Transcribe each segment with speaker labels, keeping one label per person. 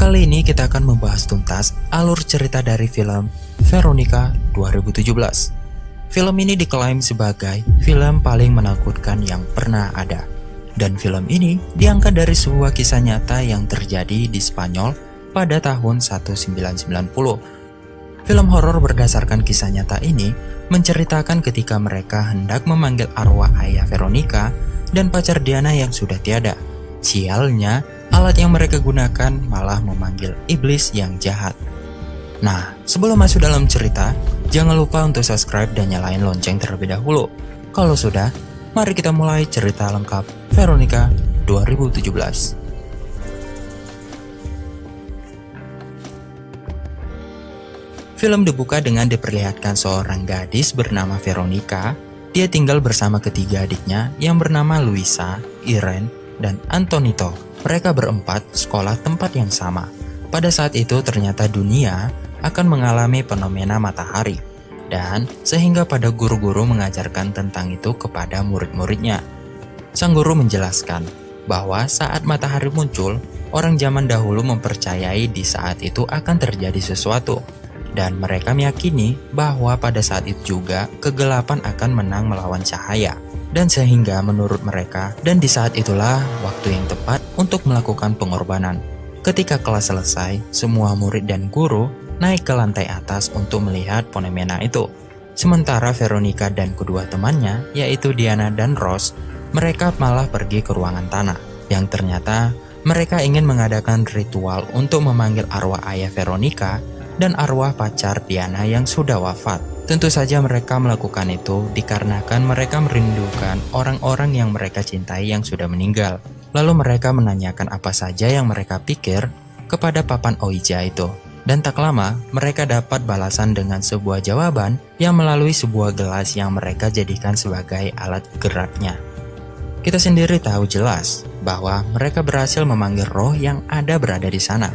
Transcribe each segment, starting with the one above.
Speaker 1: Kali ini kita akan membahas tuntas alur cerita dari film Veronica 2017. Film ini diklaim sebagai film paling menakutkan yang pernah ada. Dan film ini diangkat dari sebuah kisah nyata yang terjadi di Spanyol pada tahun 1990. Film horor berdasarkan kisah nyata ini menceritakan ketika mereka hendak memanggil arwah ayah Veronica dan pacar Diana yang sudah tiada. Sialnya, alat yang mereka gunakan malah memanggil iblis yang jahat. Nah, sebelum masuk dalam cerita, jangan lupa untuk subscribe dan nyalain lonceng terlebih dahulu. Kalau sudah, mari kita mulai cerita lengkap Veronica 2017. Film dibuka dengan diperlihatkan seorang gadis bernama Veronica. Dia tinggal bersama ketiga adiknya yang bernama Luisa, Irene, dan Antonito. Mereka berempat sekolah tempat yang sama. Pada saat itu ternyata dunia akan mengalami fenomena matahari. Dan sehingga pada guru-guru mengajarkan tentang itu kepada murid-muridnya. Sang guru menjelaskan bahwa saat matahari muncul, orang zaman dahulu mempercayai di saat itu akan terjadi sesuatu. Dan mereka meyakini bahwa pada saat itu juga kegelapan akan menang melawan cahaya. Dan sehingga menurut mereka, dan di saat itulah waktu yang tepat untuk melakukan pengorbanan. Ketika kelas selesai, semua murid dan guru naik ke lantai atas untuk melihat fenomena itu. Sementara Veronica dan kedua temannya, yaitu Diana dan Rose, mereka malah pergi ke ruangan tanah. Yang ternyata mereka ingin mengadakan ritual untuk memanggil arwah ayah Veronica dan arwah pacar Diana yang sudah wafat. Tentu saja mereka melakukan itu dikarenakan mereka merindukan orang-orang yang mereka cintai yang sudah meninggal. Lalu mereka menanyakan apa saja yang mereka pikir kepada papan Ouija itu. Dan tak lama mereka dapat balasan dengan sebuah jawaban yang melalui sebuah gelas yang mereka jadikan sebagai alat geraknya. Kita sendiri tahu jelas bahwa mereka berhasil memanggil roh yang ada berada di sana.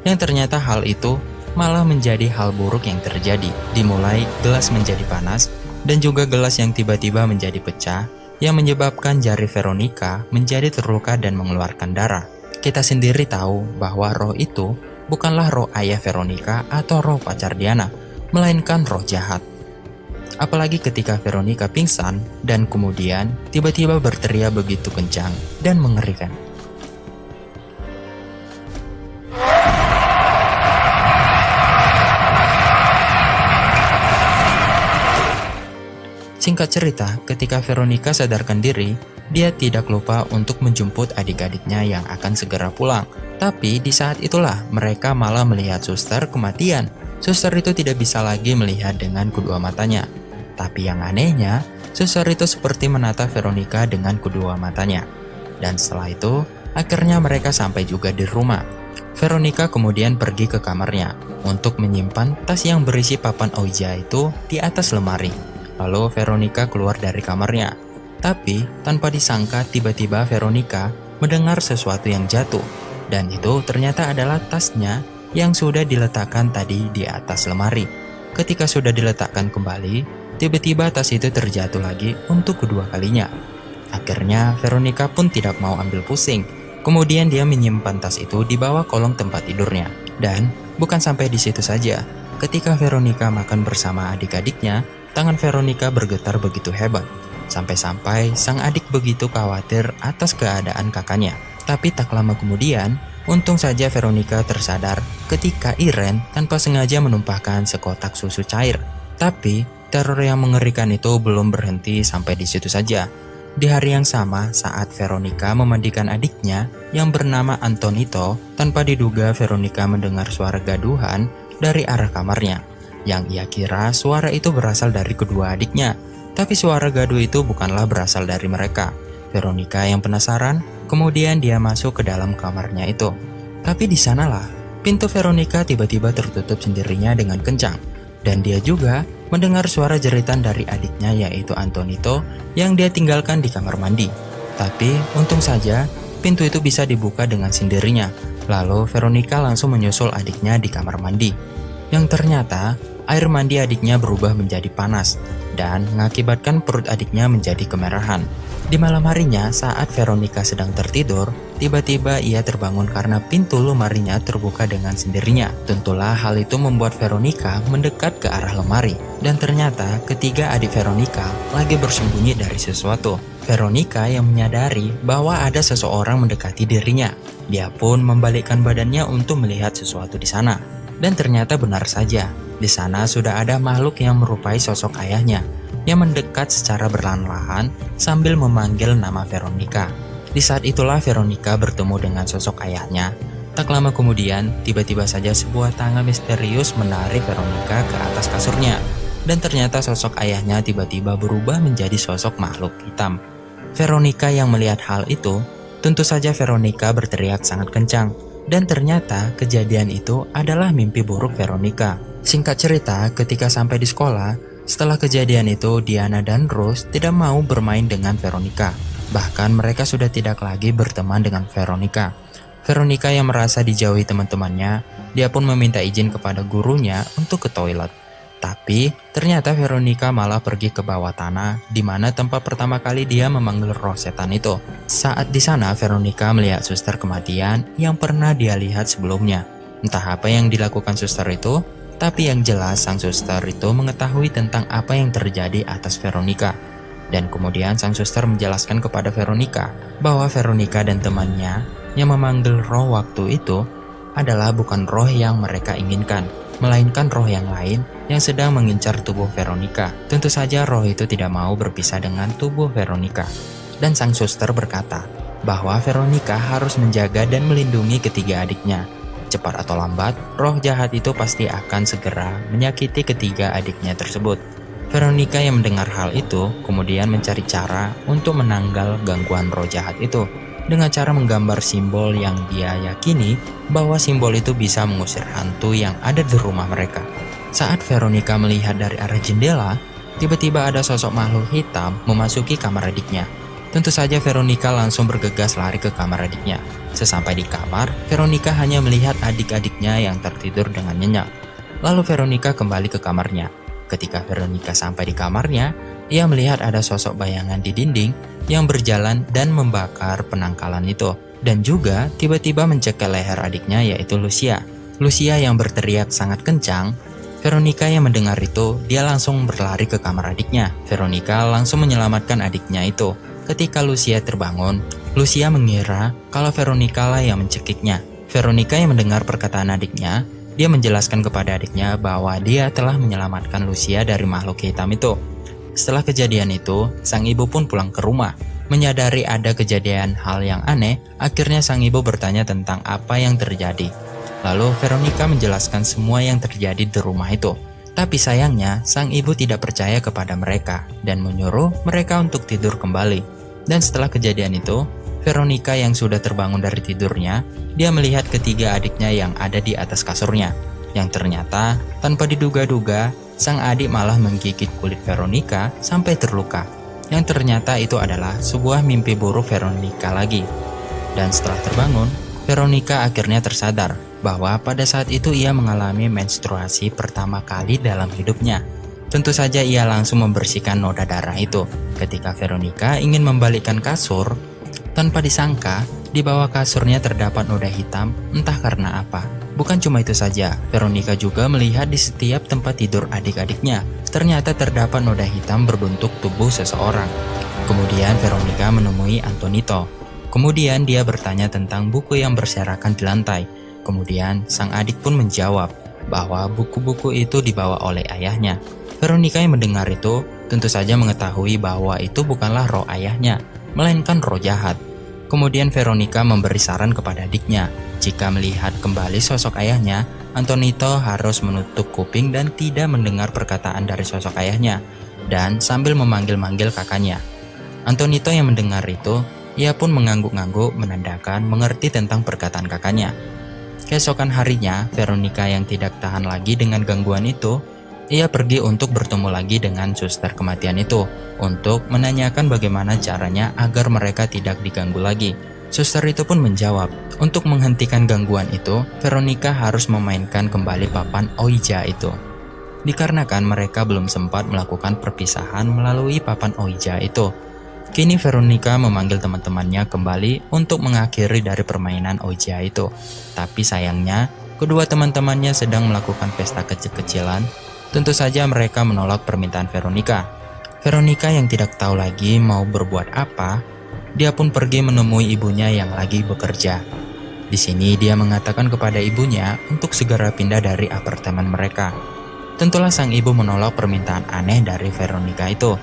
Speaker 1: Yang ternyata hal itu malah menjadi hal buruk yang terjadi. Dimulai gelas menjadi panas dan juga gelas yang tiba-tiba menjadi pecah yang menyebabkan jari Veronica menjadi terluka dan mengeluarkan darah. Kita sendiri tahu bahwa roh itu bukanlah roh ayah Veronica atau roh pacar Diana, melainkan roh jahat. Apalagi ketika Veronica pingsan dan kemudian tiba-tiba berteriak begitu kencang dan mengerikan. Singkat cerita, ketika Veronica sadarkan diri, dia tidak lupa untuk menjemput adik-adiknya yang akan segera pulang. Tapi di saat itulah mereka malah melihat suster kematian. Suster itu tidak bisa lagi melihat dengan kedua matanya. Tapi yang anehnya, suster itu seperti menatap Veronica dengan kedua matanya. Dan setelah itu, akhirnya mereka sampai juga di rumah. Veronica kemudian pergi ke kamarnya untuk menyimpan tas yang berisi papan Ouija itu di atas lemari. Lalu Veronica keluar dari kamarnya. Tapi tanpa disangka tiba-tiba Veronica mendengar sesuatu yang jatuh. Dan itu ternyata adalah tasnya yang sudah diletakkan tadi di atas lemari. Ketika sudah diletakkan kembali, tiba-tiba tas itu terjatuh lagi untuk kedua kalinya. Akhirnya Veronica pun tidak mau ambil pusing. Kemudian dia menyimpan tas itu di bawah kolong tempat tidurnya. Dan bukan sampai di situ saja. Ketika Veronica makan bersama adik-adiknya, tangan Veronica bergetar begitu hebat. Sampai-sampai sang adik begitu khawatir atas keadaan kakaknya. Tapi tak lama kemudian, untung saja Veronica tersadar ketika Irene tanpa sengaja menumpahkan sekotak susu cair. Tapi teror yang mengerikan itu belum berhenti sampai di situ saja. Di hari yang sama saat Veronica memandikan adiknya yang bernama Antonito, tanpa diduga Veronica mendengar suara gaduhan dari arah kamarnya. Yang ia kira suara itu berasal dari kedua adiknya. Tapi suara gaduh itu bukanlah berasal dari mereka. Veronica yang penasaran, kemudian dia masuk ke dalam kamarnya itu. Tapi di sanalah pintu Veronica tiba-tiba tertutup sendirinya dengan kencang. Dan dia juga mendengar suara jeritan dari adiknya yaitu Antonito yang dia tinggalkan di kamar mandi. Tapi untung saja pintu itu bisa dibuka dengan sendirinya. Lalu Veronica langsung menyusul adiknya di kamar mandi. Yang ternyata air mandi adiknya berubah menjadi panas dan mengakibatkan perut adiknya menjadi kemerahan. Di malam harinya, saat Veronica sedang tertidur, tiba-tiba ia terbangun karena pintu lemarinya terbuka dengan sendirinya. Tentulah hal itu membuat Veronica mendekat ke arah lemari. Dan ternyata ketiga adik Veronica lagi bersembunyi dari sesuatu. Veronica yang menyadari bahwa ada seseorang mendekati dirinya. Dia pun membalikkan badannya untuk melihat sesuatu di sana. Dan ternyata benar saja, di sana sudah ada makhluk yang merupai sosok ayahnya yang mendekat secara perlahan-lahan sambil memanggil nama Veronica. Di saat itulah Veronica bertemu dengan sosok ayahnya. Tak lama kemudian, tiba-tiba saja sebuah tangan misterius menarik Veronica ke atas kasurnya. Dan ternyata sosok ayahnya tiba-tiba berubah menjadi sosok makhluk hitam. Veronica yang melihat hal itu, tentu saja Veronica berteriak sangat kencang. Dan ternyata kejadian itu adalah mimpi buruk Veronica. Singkat cerita, ketika sampai di sekolah, setelah kejadian itu, Diana dan Rose tidak mau bermain dengan Veronica. Bahkan mereka sudah tidak lagi berteman dengan Veronica. Veronica yang merasa dijauhi teman-temannya, dia pun meminta izin kepada gurunya untuk ke toilet. Tapi ternyata Veronica malah pergi ke bawah tanah, di mana tempat pertama kali dia memanggil roh setan itu. Saat di sana, Veronica melihat suster kematian yang pernah dia lihat sebelumnya. Entah apa yang dilakukan suster itu, tapi yang jelas sang suster itu mengetahui tentang apa yang terjadi atas Veronica. Dan kemudian sang suster menjelaskan kepada Veronica bahwa Veronica dan temannya yang memanggil roh waktu itu adalah bukan roh yang mereka inginkan, melainkan roh yang lain yang sedang mengincar tubuh Veronica. Tentu saja roh itu tidak mau berpisah dengan tubuh Veronica. Dan sang suster berkata bahwa Veronica harus menjaga dan melindungi ketiga adiknya. Cepat atau lambat, roh jahat itu pasti akan segera menyakiti ketiga adiknya tersebut. Veronica yang mendengar hal itu kemudian mencari cara untuk menanggal gangguan roh jahat itu dengan cara menggambar simbol yang dia yakini bahwa simbol itu bisa mengusir hantu yang ada di rumah mereka. Saat Veronica melihat dari arah jendela, tiba-tiba ada sosok makhluk hitam memasuki kamar adiknya. Tentu saja Veronica langsung bergegas lari ke kamar adiknya. Sesampai di kamar, Veronica hanya melihat adik-adiknya yang tertidur dengan nyenyak. Lalu Veronica kembali ke kamarnya. Ketika Veronica sampai di kamarnya, ia melihat ada sosok bayangan di dinding yang berjalan dan membakar penangkalan itu. Dan juga tiba-tiba mencekal leher adiknya, yaitu Lucia. Lucia yang berteriak sangat kencang. Veronica yang mendengar itu, dia langsung berlari ke kamar adiknya. Veronica langsung menyelamatkan adiknya itu. Ketika Lucia terbangun, Lucia mengira kalau Veronica lah yang mencekiknya. Veronica yang mendengar perkataan adiknya, dia menjelaskan kepada adiknya bahwa dia telah menyelamatkan Lucia dari makhluk hitam itu. Setelah kejadian itu, sang ibu pun pulang ke rumah. Menyadari ada kejadian hal yang aneh, akhirnya sang ibu bertanya tentang apa yang terjadi. Lalu Veronica menjelaskan semua yang terjadi di rumah itu. Tapi sayangnya, sang ibu tidak percaya kepada mereka dan menyuruh mereka untuk tidur kembali. Dan setelah kejadian itu, Veronica yang sudah terbangun dari tidurnya, dia melihat ketiga adiknya yang ada di atas kasurnya. Yang ternyata, tanpa diduga-duga, sang adik malah menggigit kulit Veronica sampai terluka. Yang ternyata itu adalah sebuah mimpi buruk Veronica lagi. Dan setelah terbangun, Veronica akhirnya tersadar bahwa pada saat itu ia mengalami menstruasi pertama kali dalam hidupnya. Tentu saja ia langsung membersihkan noda darah itu. Ketika Veronica ingin membalikkan kasur, tanpa disangka di bawah kasurnya terdapat noda hitam, entah karena apa. Bukan cuma itu saja, Veronica juga melihat di setiap tempat tidur adik-adiknya. Ternyata terdapat noda hitam berbentuk tubuh seseorang. Kemudian Veronica menemui Antonito. Kemudian dia bertanya tentang buku yang berserakan di lantai. Kemudian sang adik pun menjawab bahwa buku-buku itu dibawa oleh ayahnya. Veronica yang mendengar itu tentu saja mengetahui bahwa itu bukanlah roh ayahnya, melainkan roh jahat. Kemudian Veronica memberi saran kepada adiknya, jika melihat kembali sosok ayahnya, Antonito harus menutup kuping dan tidak mendengar perkataan dari sosok ayahnya, dan sambil memanggil-manggil kakaknya. Antonito yang mendengar itu, ia pun mengangguk-angguk menandakan mengerti tentang perkataan kakaknya. Keesokan harinya, Veronica yang tidak tahan lagi dengan gangguan itu, ia pergi untuk bertemu lagi dengan suster kematian itu untuk menanyakan bagaimana caranya agar mereka tidak diganggu lagi. Suster itu pun menjawab, untuk menghentikan gangguan itu, Veronica harus memainkan kembali papan Ouija itu. Dikarenakan mereka belum sempat melakukan perpisahan melalui papan Ouija itu. Kini Veronica memanggil teman-temannya kembali untuk mengakhiri dari permainan Ouija itu. Tapi sayangnya, kedua teman-temannya sedang melakukan pesta kecil-kecilan. Tentu saja mereka menolak permintaan Veronica. Veronica yang tidak tahu lagi mau berbuat apa, dia pun pergi menemui ibunya yang lagi bekerja. Di sini dia mengatakan kepada ibunya untuk segera pindah dari apartemen mereka. Tentulah sang ibu menolak permintaan aneh dari Veronica itu.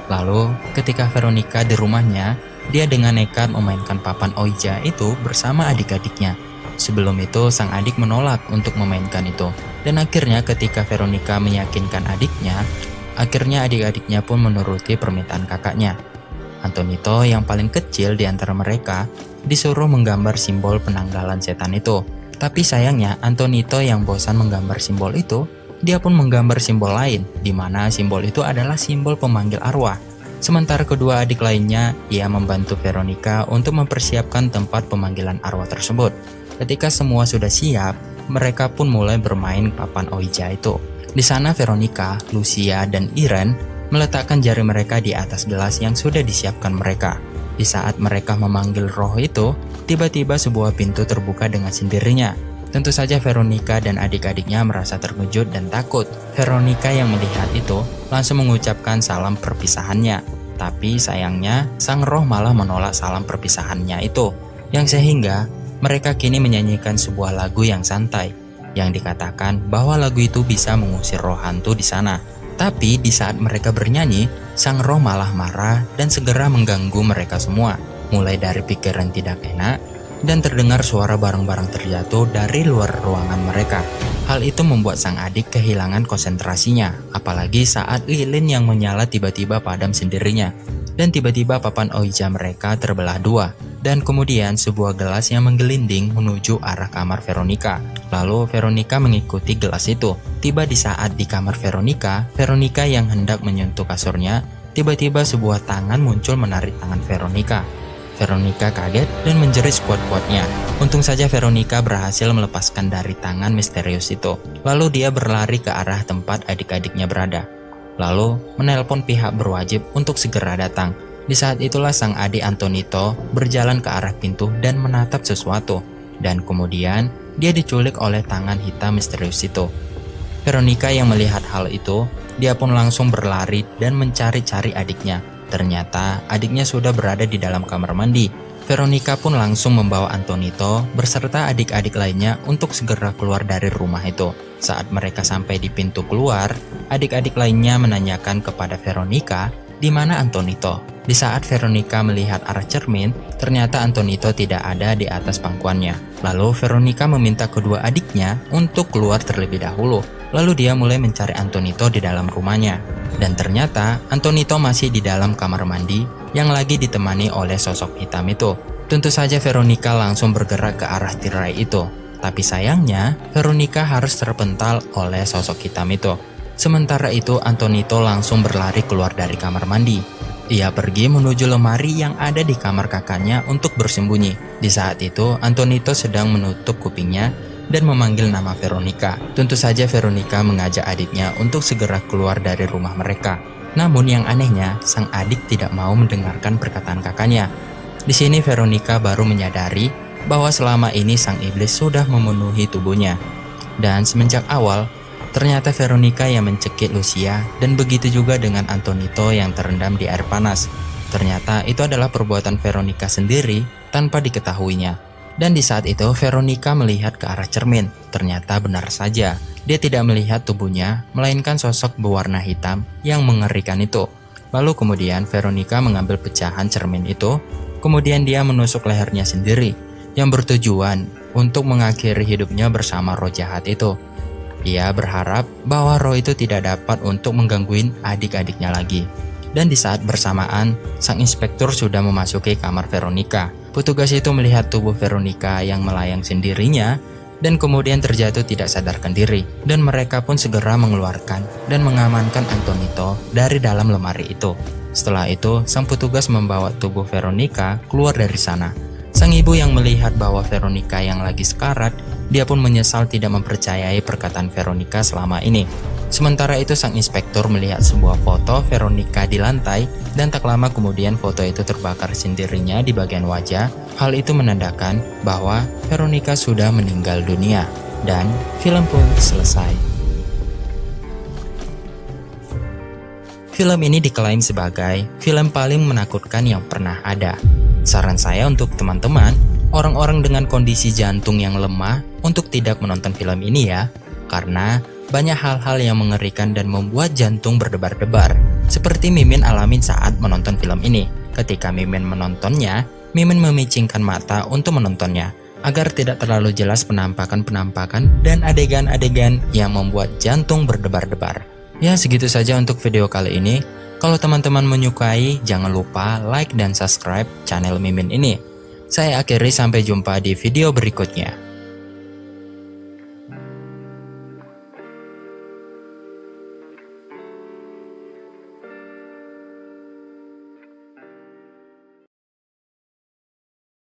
Speaker 1: Lalu, ketika Veronica di rumahnya, dia dengan nekat memainkan papan Ouija itu bersama adik-adiknya. Sebelum itu, sang adik menolak untuk memainkan itu. Dan akhirnya ketika Veronica meyakinkan adiknya, akhirnya adik-adiknya pun menuruti permintaan kakaknya. Antonito yang paling kecil di antara mereka disuruh menggambar simbol penanggalan setan itu. Tapi sayangnya Antonito yang bosan menggambar simbol itu, dia pun menggambar simbol lain, di mana simbol itu adalah simbol pemanggil arwah. Sementara kedua adik lainnya, ia membantu Veronica untuk mempersiapkan tempat pemanggilan arwah tersebut. Ketika semua sudah siap, mereka pun mulai bermain papan Ouija itu. Di sana Veronica, Lucia, dan Irene meletakkan jari mereka di atas gelas yang sudah disiapkan mereka. Di saat mereka memanggil roh itu, tiba-tiba sebuah pintu terbuka dengan sendirinya. Tentu saja Veronica dan adik-adiknya merasa terkejut dan takut. Veronica yang melihat itu langsung mengucapkan salam perpisahannya. Tapi sayangnya sang roh malah menolak salam perpisahannya itu. Yang sehingga mereka kini menyanyikan sebuah lagu yang santai. Yang dikatakan bahwa lagu itu bisa mengusir roh hantu di sana. Tapi di saat mereka bernyanyi, sang roh malah marah dan segera mengganggu mereka semua. Mulai dari pikiran tidak enak, dan terdengar suara barang-barang terjatuh dari luar ruangan mereka. Hal itu membuat sang adik kehilangan konsentrasinya, apalagi saat lilin yang menyala tiba-tiba padam sendirinya. Dan tiba-tiba papan Ouija mereka terbelah dua, dan kemudian sebuah gelas yang menggelinding menuju arah kamar Veronica. Lalu Veronica mengikuti gelas itu. Tiba di saat di kamar Veronica, Veronica yang hendak menyentuh kasurnya, tiba-tiba sebuah tangan muncul menarik tangan Veronica. Veronica kaget dan menjerit sekuat-kuatnya. Untung saja Veronica berhasil melepaskan dari tangan misterius itu. Lalu dia berlari ke arah tempat adik-adiknya berada. Lalu menelpon pihak berwajib untuk segera datang. Di saat itulah sang adik Antonito berjalan ke arah pintu dan menatap sesuatu. Dan kemudian dia diculik oleh tangan hitam misterius itu. Veronica yang melihat hal itu, dia pun langsung berlari dan mencari-cari adiknya. Ternyata adiknya sudah berada di dalam kamar mandi. Veronica pun langsung membawa Antonito beserta adik-adik lainnya untuk segera keluar dari rumah itu. Saat mereka sampai di pintu keluar, adik-adik lainnya menanyakan kepada Veronica di mana Antonito. Di saat Veronica melihat arah cermin, ternyata Antonito tidak ada di atas pangkuannya. Lalu Veronica meminta kedua adiknya untuk keluar terlebih dahulu. Lalu dia mulai mencari Antonito di dalam rumahnya. Dan ternyata Antonito masih di dalam kamar mandi yang lagi ditemani oleh sosok hitam itu. Tentu saja Veronica langsung bergerak ke arah tirai itu. Tapi sayangnya Veronica harus terpental oleh sosok hitam itu. Sementara itu Antonito langsung berlari keluar dari kamar mandi. Ia pergi menuju lemari yang ada di kamar kakaknya untuk bersembunyi. Di saat itu Antonito sedang menutup kupingnya dan memanggil nama Veronica. Tentu saja Veronica mengajak adiknya untuk segera keluar dari rumah mereka. Namun yang anehnya, sang adik tidak mau mendengarkan perkataan kakaknya. Di sini Veronica baru menyadari bahwa selama ini sang iblis sudah memenuhi tubuhnya. Dan semenjak awal, ternyata Veronica yang mencekik Lucia dan begitu juga dengan Antonito yang terendam di air panas. Ternyata itu adalah perbuatan Veronica sendiri tanpa diketahuinya. Dan di saat itu Veronica melihat ke arah cermin. Ternyata benar saja, dia tidak melihat tubuhnya, melainkan sosok berwarna hitam yang mengerikan itu. Lalu kemudian Veronica mengambil pecahan cermin itu, kemudian dia menusuk lehernya sendiri, yang bertujuan untuk mengakhiri hidupnya bersama roh jahat itu. Ia berharap bahwa roh itu tidak dapat untuk menggangguin adik-adiknya lagi. Dan di saat bersamaan, sang inspektur sudah memasuki kamar Veronica. Petugas itu melihat tubuh Veronica yang melayang sendirinya dan kemudian terjatuh tidak sadarkan diri. Dan mereka pun segera mengeluarkan dan mengamankan Antonito dari dalam lemari itu. Setelah itu, sang petugas membawa tubuh Veronica keluar dari sana. Sang ibu yang melihat bahwa Veronica yang lagi sekarat, dia pun menyesal tidak mempercayai perkataan Veronica selama ini. Sementara itu sang inspektur melihat sebuah foto Veronica di lantai dan tak lama kemudian foto itu terbakar sendirinya di bagian wajah. Hal itu menandakan bahwa Veronica sudah meninggal dunia dan film pun selesai. Film ini diklaim sebagai film paling menakutkan yang pernah ada. Saran saya untuk teman-teman, orang-orang dengan kondisi jantung yang lemah untuk tidak menonton film ini ya, karena banyak hal-hal yang mengerikan dan membuat jantung berdebar-debar. Seperti Mimin alamin saat menonton film ini. Ketika Mimin menontonnya, Mimin memicingkan mata untuk menontonnya, agar tidak terlalu jelas penampakan-penampakan dan adegan-adegan yang membuat jantung berdebar-debar. Ya, segitu saja untuk video kali ini. Kalau teman-teman menyukai, jangan lupa like dan subscribe channel Mimin ini. Saya akhiri, sampai jumpa di video berikutnya.